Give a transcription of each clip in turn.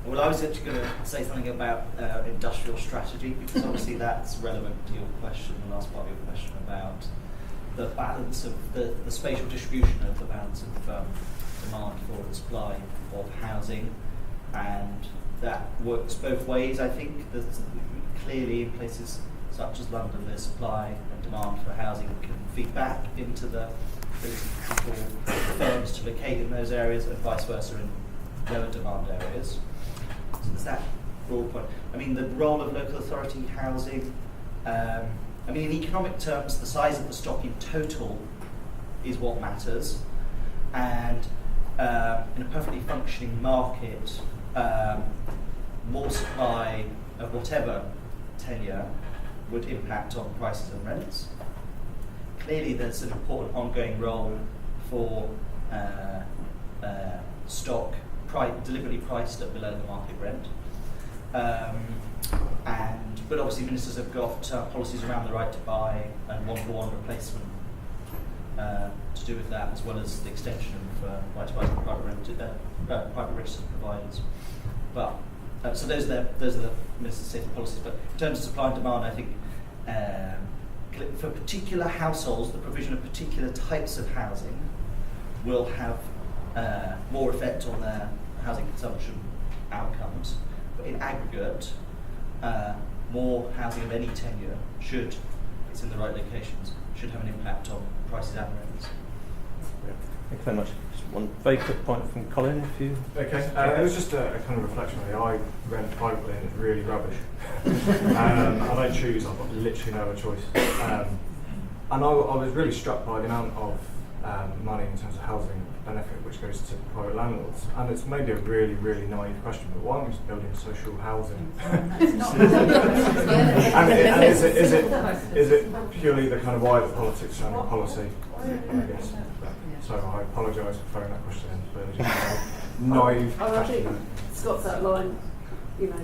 Well, I was actually going to say something about industrial strategy, because obviously that's relevant to your question, the last part of your question about the balance of the spatial distribution of the balance of demand for and supply of housing, and that works both ways. I think that clearly in places such as London, there's supply and demand for housing that can feed back into the ability for firms to locate in those areas, and vice versa in lower demand areas. So there's that broad point. I mean, the role of local authority housing, I mean, in economic terms, the size of the stock in total is what matters. And in a perfectly functioning market, more supply of whatever tenure would impact on prices and rents. Clearly, there's an important ongoing role for stock deliberately priced at below the market rent. But obviously ministers have got policies around the right to buy and one-for-one replacement to do with that, as well as the extension of right to buy to private registered providers. But so those are the ministers' safety policies. But in terms of supply and demand, I think for particular households, the provision of particular types of housing will have more effect on their housing consumption outcomes. But in aggregate, more housing of any tenure should, if it's in the right locations, should have an impact on prices and rents. Thank you very much. Just one very quick point from Colin, if you... Okay, it was just a kind of reflection on it. I rent privately and it's really rubbish. I don't choose, I've got literally no other choice. And I was really struck by the amount of money in terms of housing benefit which goes to private landlords. And it's maybe a really, really naive question, but why aren't we building social housing? and is it purely the kind of wider politics and policy, I guess? So I apologise for throwing that question in, but it's just a naive question. I think Scott's that line, you know,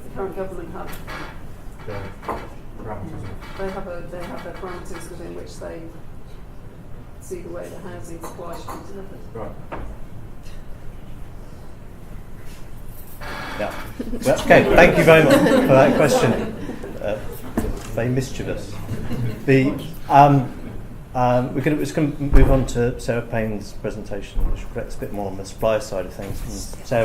the current government have parameters. They have their parameters within which they see the way the housing supply should be delivered. Right. Yeah. Well, okay, thank you very much for that question. Very mischievous. We're going to move on to Sarah Payne's presentation, which reflects a bit more on the supply side of things. And Sarah